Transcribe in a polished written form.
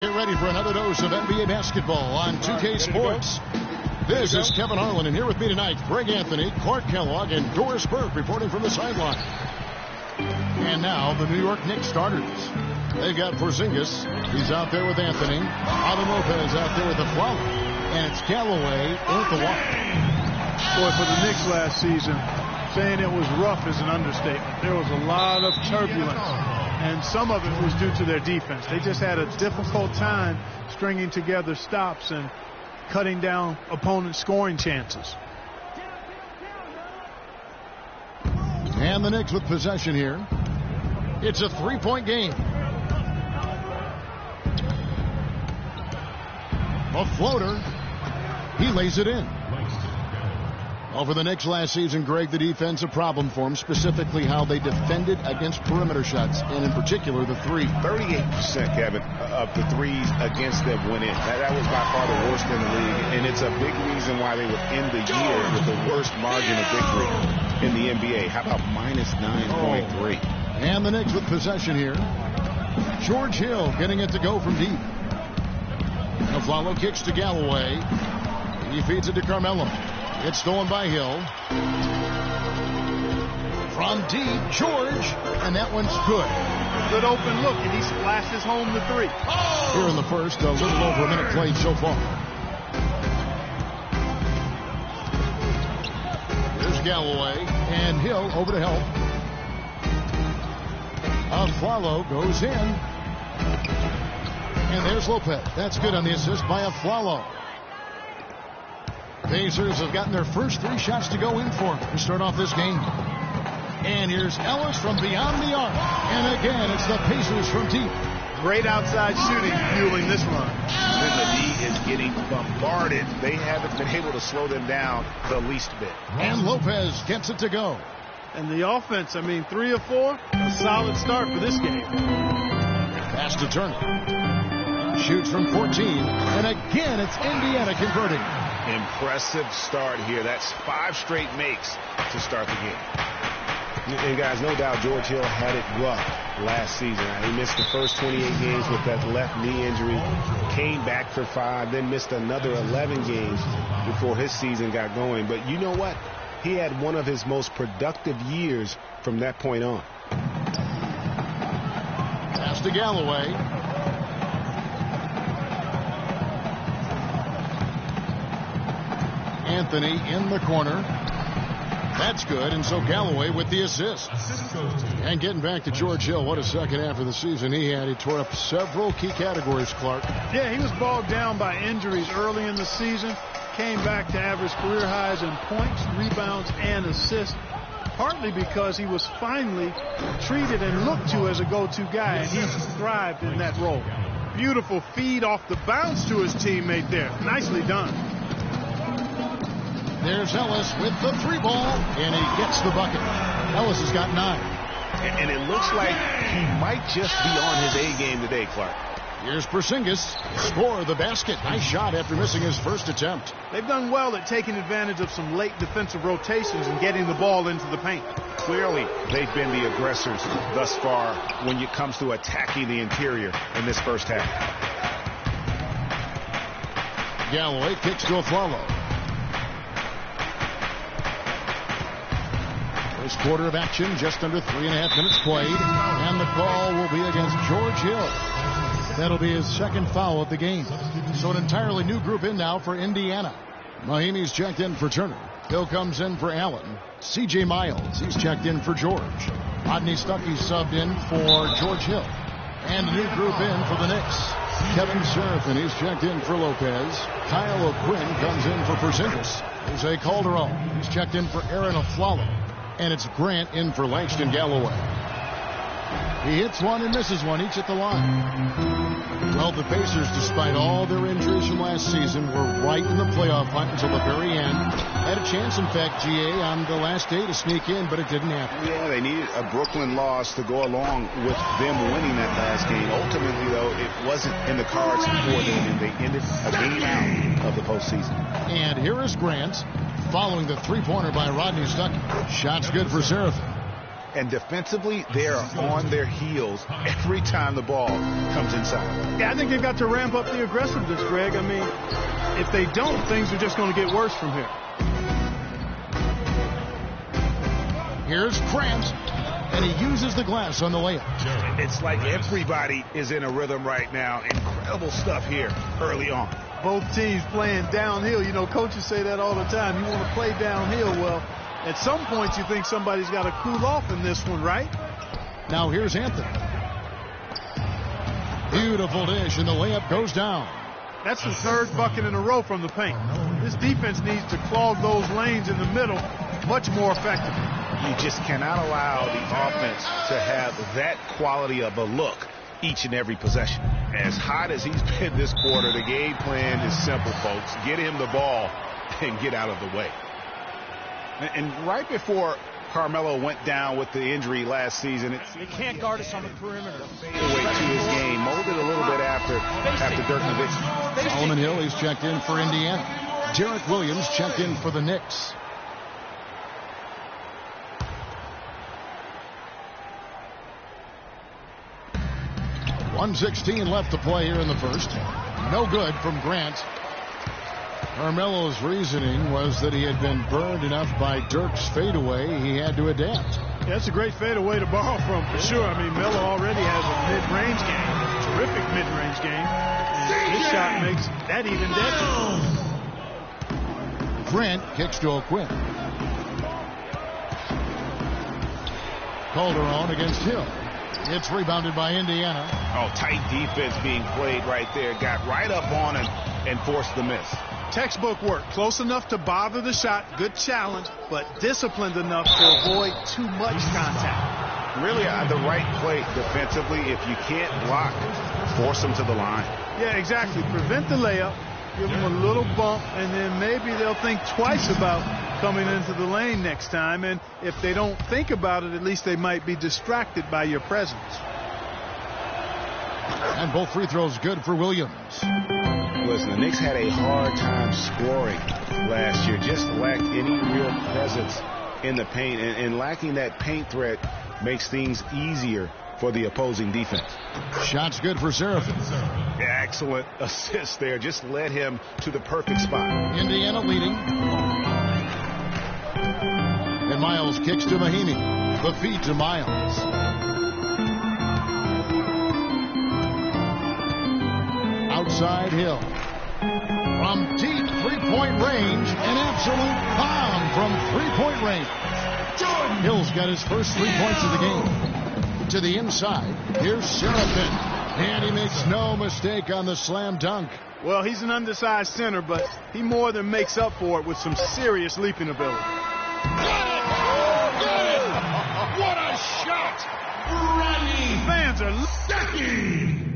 Get ready for another dose of NBA basketball on 2K Sports. This is Kevin Harlan, and here with me tonight, Greg Anthony, Clark Kellogg, and Doris Burke reporting from the sideline. And now, the New York Knicks starters. They've got Porzingis. He's out there with Anthony. Alvin Lopez out there with the Afflalo. And it's Galloway with the walk. Boy, for the Knicks last season, saying it was rough is an understatement. There was a lot of turbulence. And some of it was due to their defense. They just had a difficult time stringing together stops and cutting down opponents' scoring chances. And the Knicks with possession here. It's a three-point game. A floater. He lays it in. Well, for the Knicks last season, Greg, the defense a problem for them, specifically how they defended against perimeter shots, and in particular the three. 38%, Kevin, of the threes against them went in. That was by far the worst in the league, and it's a big reason why they would end the year with the worst margin of victory in the NBA. How about minus 9.3? And the Knicks with possession here. George Hill getting it to go from deep. Afflalo kicks to Galloway. He feeds it to Carmelo. It's stolen by Hill. From deep, George, and that one's good. Good open look, and he splashes home the three. Here in the first, a little over a minute played so far. Here's Galloway, and Hill over to help. Afflalo goes in. And there's Lopez. That's good on the assist by Afflalo. Pacers have gotten their first three shots to go in for to start off this game. And here's Ellis from beyond the arc. And again, it's the Pacers from deep. Great outside shooting fueling this run. When the D is getting bombarded, they haven't been able to slow them down the least bit. And Lopez gets it to go. And the offense, 3 or 4, a solid start for this game. Pass to Turner. Shoots from 14. And again, it's Indiana converting. Impressive start here. That's 5 straight makes to start the game. And guys, no doubt George Hill had it rough last season. He missed the first 28 games with that left knee injury, came back for 5, then missed another 11 games before his season got going. But you know what? He had one of his most productive years from that point on. Pass to Galloway. Anthony in the corner. That's good, and so Galloway with the assist. And getting back to George Hill, what a second half of the season he had. He tore up several key categories, Clark. Yeah, he was bogged down by injuries early in the season. Came back to average career highs in points, rebounds, and assists. Partly because he was finally treated and looked to as a go-to guy, and he thrived in that role. Beautiful feed off the bounce to his teammate there. Nicely done. There's Ellis with the 3 ball, and he gets the bucket. Ellis has got 9. And it looks like he might just be on his A game today, Clark. Here's Porzingis. Score the basket. Nice shot after missing his first attempt. They've done well at taking advantage of some late defensive rotations and getting the ball into the paint. Clearly, they've been the aggressors thus far when it comes to attacking the interior in this first half. Galloway kicks to Afflalo. First quarter of action, just under 3.5 minutes played. And the call will be against George Hill. That'll be his second foul of the game. So an entirely new group in now for Indiana. Mahimi's checked in for Turner. Hill comes in for Allen. C.J. Miles, he's checked in for George. Rodney Stuckey subbed in for George Hill. And a new group in for the Knicks. Kevin Seraphin, he's checked in for Lopez. Kyle O'Quinn comes in for Porzingis. Jose Calderon, he's checked in for Aaron Afflalo. And it's Grant in for Langston Galloway. He hits one and misses one, each at the line. Well, the Pacers, despite all their injuries from last season, were right in the playoff hunt until the very end. Had a chance, in fact, GA, on the last day to sneak in, but it didn't happen. Yeah, they needed a Brooklyn loss to go along with them winning that last game. Ultimately, though, it wasn't in the cards for them, and they ended a game out of the postseason. And here is Grant, following the three-pointer by Rodney Stuckey. Shot's good for Seraphin. And defensively, they are on their heels every time the ball comes inside. Yeah, I think they've got to ramp up the aggressiveness, Greg. I mean, if they don't, things are just going to get worse from here. Here's Grant, and he uses the glass on the layup. It's like everybody is in a rhythm right now. Incredible stuff here early on. Both teams playing downhill. You know, coaches say that all the time. You want to play downhill. Well, at some point you think somebody's got to cool off in this one, right? Now here's Anthony. Beautiful dish, and the layup goes down. That's the third bucket in a row from the paint. This defense needs to clog those lanes in the middle much more effectively. You just cannot allow the offense to have that quality of a look each and every possession. As hot as he's been this quarter, the game plan is simple, folks. Get him the ball and get out of the way. And right before Carmelo went down with the injury last season, they can't guard us on the perimeter. Fadeaway to his game, molded a little bit after Dirk Nowitzki. Solomon Hill is checked in for Indiana. Derek Williams checked in for the Knicks. .116 left to play here in the first. No good from Grant. Carmelo's reasoning was that he had been burned enough by Dirk's fadeaway, he had to adapt. Yeah, that's a great fadeaway to borrow from, for sure. I mean, Melo already has a mid-range game, a terrific mid-range game. And this shot makes that even deadlier. Grant kicks to O'Quinn. Calderon against Hill. It's rebounded by Indiana. Oh, tight defense being played right there. Got right up on him and forced the miss. Textbook work. Close enough to bother the shot. Good challenge, but disciplined enough to avoid too much contact. Really the right play defensively. If you can't block, force them to the line. Yeah, exactly. Prevent the layup. Give them a little bump, and then maybe they'll think twice about coming into the lane next time. And if they don't think about it, at least they might be distracted by your presence. And both free throws good for Williams. Listen, the Knicks had a hard time scoring last year. Just lacked any real presence in the paint. And lacking that paint threat makes things easier for the opposing defense. Shot's good for Seraphin. Excellent assist there. Just led him to the perfect spot. Indiana leading. And Miles kicks to Mahinmi. The feed to Miles. Outside Hill. From deep three-point range, an absolute bomb from three-point range. Hill's got his first 3 points of the game. To the inside, here's Seraphin. And he makes no mistake on the slam dunk. Well, he's an undersized center, but he more than makes up for it with some serious leaping ability. What a shot! Rodney! Fans are Stuckey!